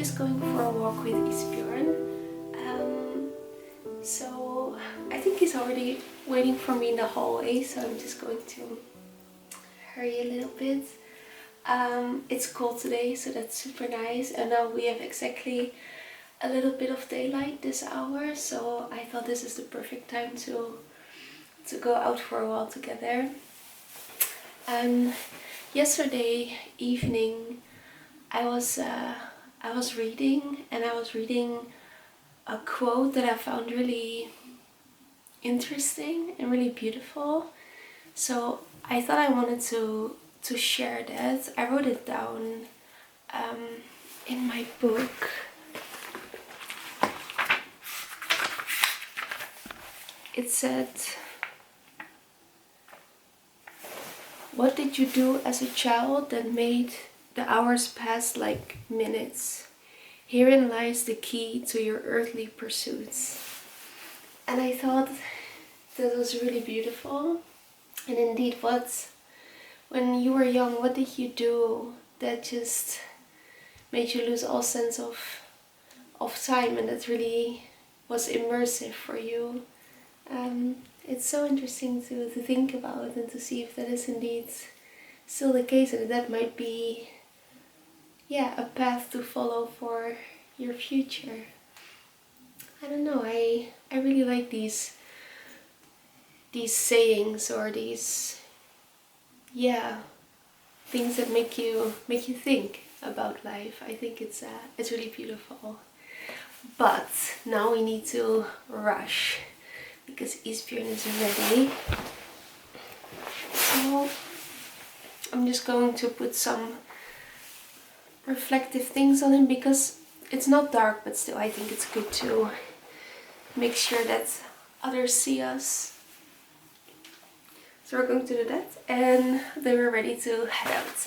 just going for a walk with Isbjørn. So I think he's already waiting for me in the hallway, so I'm just going to hurry a little bit. It's cold today, so that's super nice, and now we have exactly a little bit of daylight this hour, so I thought this is the perfect time to go out for a while together. Yesterday evening I was reading, and I was reading a quote that I found really interesting and really beautiful. So I thought I wanted to share that. I wrote it down in my book. It said, "What did you do as a child that made the hours pass like minutes? Herein lies the key to your earthly pursuits." And I thought that was really beautiful. And indeed, when you were young, what did you do that just made you lose all sense of time, and that really was immersive for you? It's so interesting to think about and to see if that is indeed still the case, and that might be a path to follow for your future. I don't know, I really like these sayings, or these things that make you think about life. I think it's really beautiful. But now we need to rush because Isbjørn is ready. So I'm just going to put some reflective things on him, because it's not dark, but still I think it's good to make sure that others see us. So we're going to do that, and then we're ready to head out.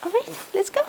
Alright, let's go.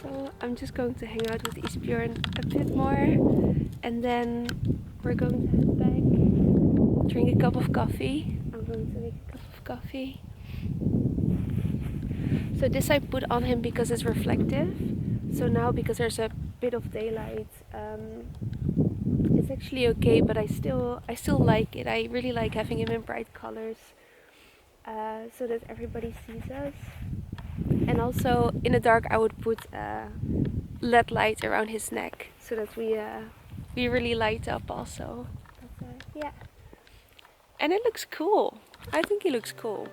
So I'm just going to hang out with Isbjørn a bit more, and then we're going to head back, drink a cup of coffee. I'm going to make a cup of coffee. So this I put on him because it's reflective. So now, because there's a bit of daylight, it's actually okay, but I still like it. I really like having him in bright colors, so that everybody sees us. And also in the dark I would put LED light around his neck, so that we really light up also. But, yeah, and it looks cool. I think he looks cool.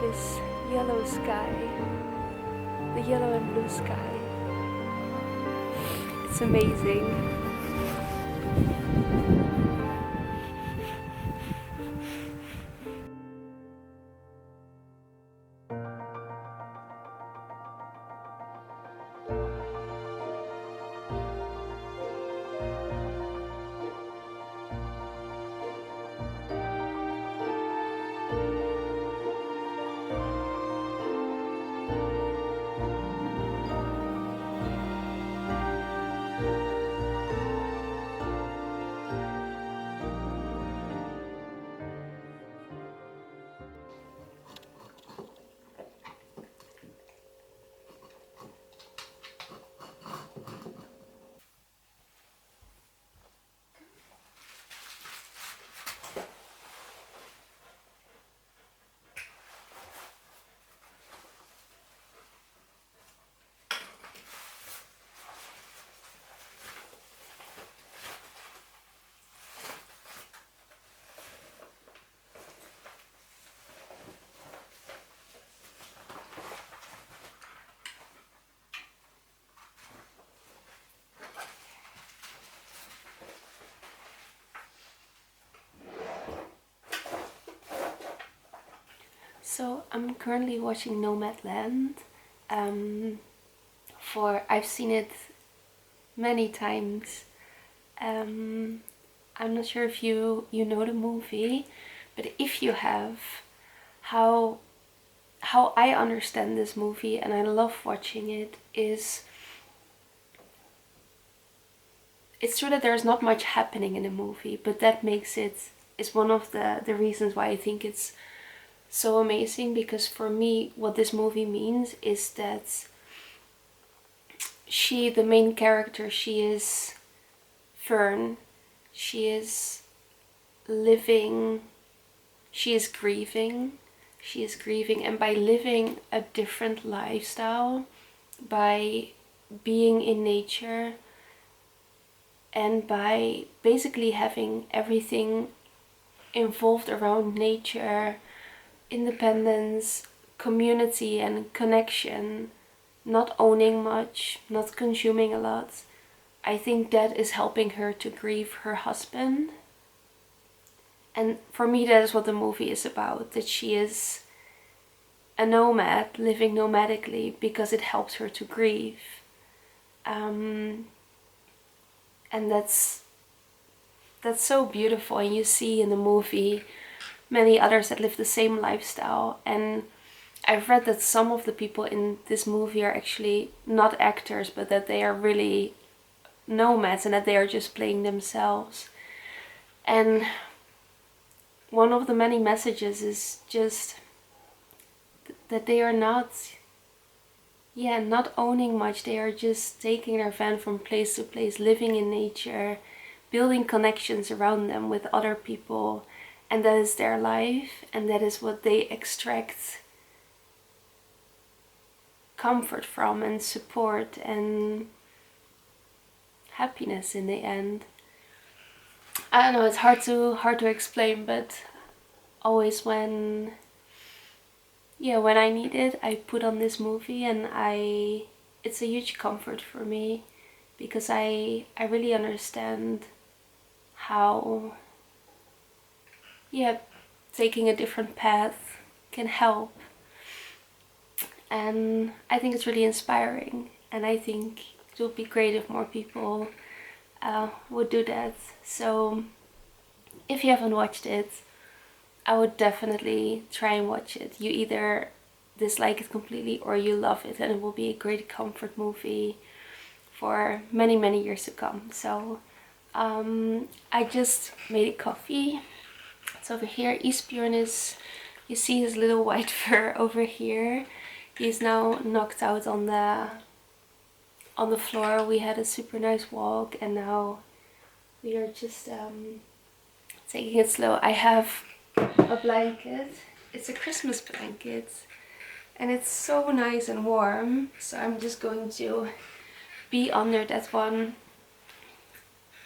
this yellow sky, the yellow and blue sky. It's amazing. So I'm currently watching Nomadland. I've seen it many times. I'm not sure if you know the movie, but if you have, how I understand this movie, and I love watching it, is it's true that there's not much happening in the movie, but that makes it is one of the reasons why I think it's so amazing. Because for me, what this movie means is that the main character, she is Fern. She is living, she is grieving, and by living a different lifestyle, by being in nature, and by basically having everything involved around nature, independence, community and connection, not owning much, not consuming a lot, I think that is helping her to grieve her husband. And for me, that is what the movie is about, that she is a nomad, living nomadically, because it helps her to grieve. And that's so beautiful. And you see in the movie many others that live the same lifestyle. And I've read that some of the people in this movie are actually not actors, but that they are really nomads and that they are just playing themselves. And one of the many messages is just that they are not owning much. They are just taking their van from place to place, living in nature, building connections around them with other people, and that is their life, and that is what they extract comfort from and support and happiness in the end. I don't know, it's hard to explain, but always when I need it, I put on this movie, and it's a huge comfort for me, because I really understand how taking a different path can help. And I think it's really inspiring, and I think it would be great if more people would do that. So if you haven't watched it, I would definitely try and watch it. You either dislike it completely or you love it, and it will be a great comfort movie for many, many years to come. So I just made a coffee. It's over here. Isbjørn you see his little white fur over here. He's now knocked out on the floor. We had a super nice walk, and now we are just taking it slow. I have a blanket. It's a Christmas blanket, and it's so nice and warm, so I'm just going to be under that one,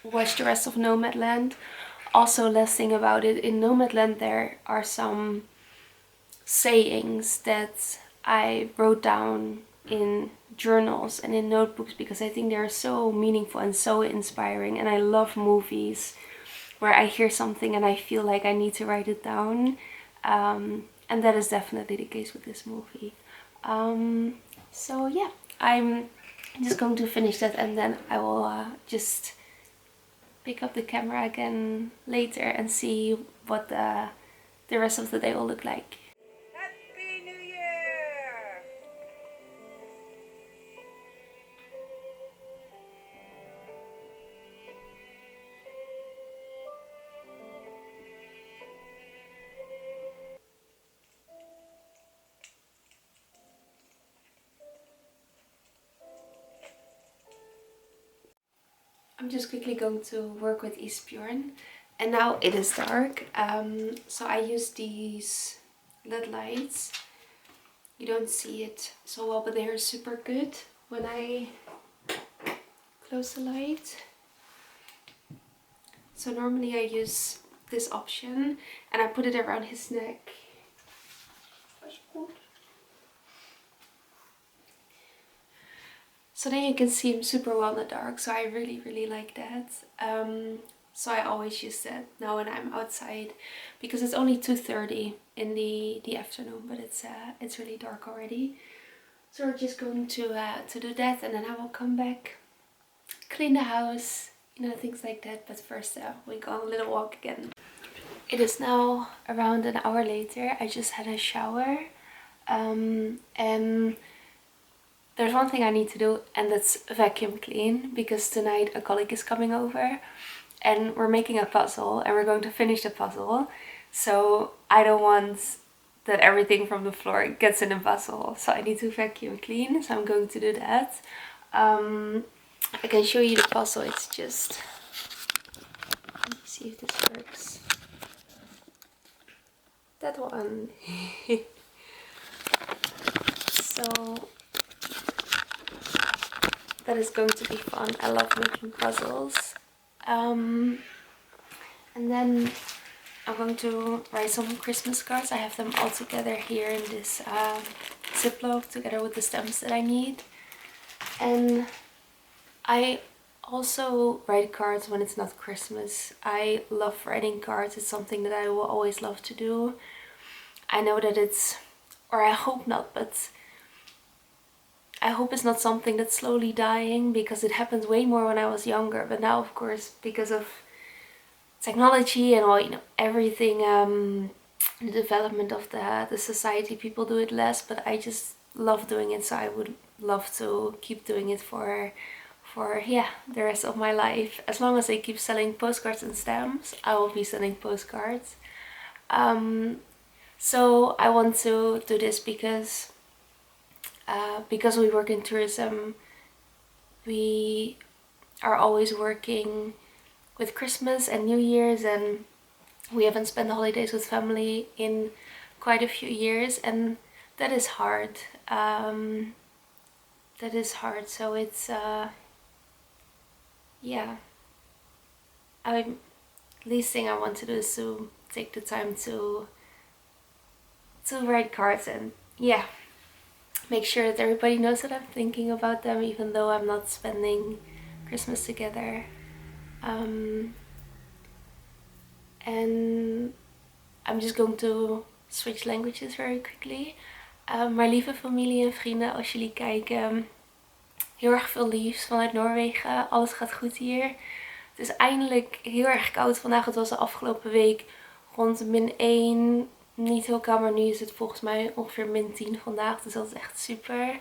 watch the rest of Nomadland. Also, last thing about it, in Nomadland there are some sayings that I wrote down in journals and in notebooks, because I think they're so meaningful and so inspiring. And I love movies where I hear something and I feel like I need to write it down. And that is definitely the case with this movie. So yeah, I'm just going to finish that, and then I will just pick up the camera again later and see what the rest of the day will look like. Happy New Year! I'm just quickly going to work with Isbjørn, and now it is dark, so I use these LED lights. You don't see it so well, but they are super good when I close the light. So normally I use this option and I put it around his neck. So then you can see him super well in the dark, so I really like that. So I always use that now when I'm outside, because it's only 2:30 in the afternoon, but it's really dark already. So we're just going to do that, and then I will come back, clean the house, you know, things like that. But first we go on a little walk again. It is now around an hour later. I just had a shower, and there's one thing I need to do, and that's vacuum clean, because tonight a colleague is coming over and we're making a puzzle and we're going to finish the puzzle. So I don't want that everything from the floor gets in the puzzle. So I need to vacuum clean, so I'm going to do that. I can show you the puzzle. It's just, let me see if this works. That one. So that is going to be fun. I love making puzzles. And then I'm going to write some Christmas cards. I have them all together here in this Ziploc, together with the stamps that I need. And I also write cards when it's not Christmas. I love writing cards. It's something that I will always love to do. I know that it's, or I hope not, but I hope it's not something that's slowly dying, because it happened way more when I was younger. But now, of course, because of technology and all, you know, everything, the development of the society, people do it less. But I just love doing it, so I would love to keep doing it for yeah, the rest of my life. As long as I keep selling postcards and stamps, I will be selling postcards. So I want to do this because we work in tourism. We are always working with Christmas and New Year's, and we haven't spent the holidays with family in quite a few years, and that is hard. That is hard. So it's yeah, least thing I want to do is to take the time to write cards, and yeah, make sure that everybody knows that I'm thinking about them, even though I'm not spending Christmas together. And I'm just going to switch languages very quickly. Maar lieve familie en vrienden, als jullie kijken, heel erg veel liefs vanuit Noorwegen. Alles gaat goed hier. Het is eindelijk heel erg koud vandaag. Het was de afgelopen week rond de -1. Niet heel koud, maar nu is het volgens mij ongeveer -10 vandaag. Dus dat is echt super.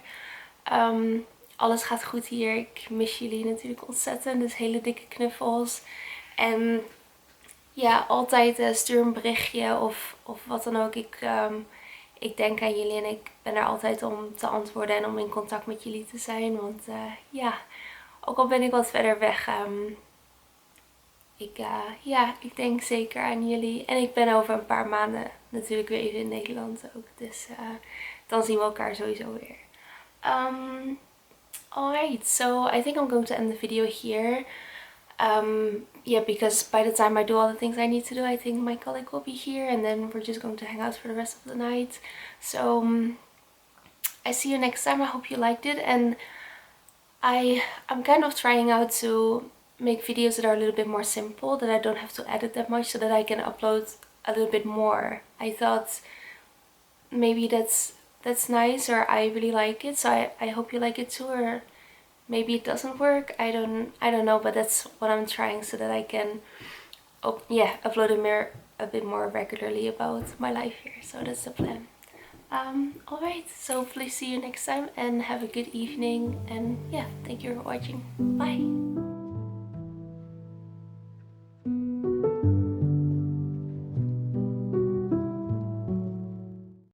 Alles gaat goed hier. Ik mis jullie natuurlijk ontzettend. Dus hele dikke knuffels. En ja, altijd stuur een berichtje of wat dan ook. Ik denk aan jullie en ik ben er altijd om te antwoorden en om in contact met jullie te zijn. Want ja, ook al ben ik wat verder weg, ik denk zeker aan jullie. En ik ben over een paar maanden natuurlijk weer even in Nederland ook. Dus dan zien we elkaar sowieso weer. Alright, so I think I'm going to end the video here. yeah, because by the time I do all the things I need to do, I think my colleague will be here, and then we're just going to hang out for the rest of the night. So I see you next time. I hope you liked it, and I'm kind of trying out to make videos that are a little bit more simple, that I don't have to edit that much, so that I can upload a little bit more. I thought maybe that's nice, or I really like it, so I hope you like it too, or maybe it doesn't work. I don't know, but that's what I'm trying, so that I can upload a bit more regularly about my life here. So that's the plan. Alright, so hopefully see you next time, and have a good evening, and yeah, thank you for watching. Bye!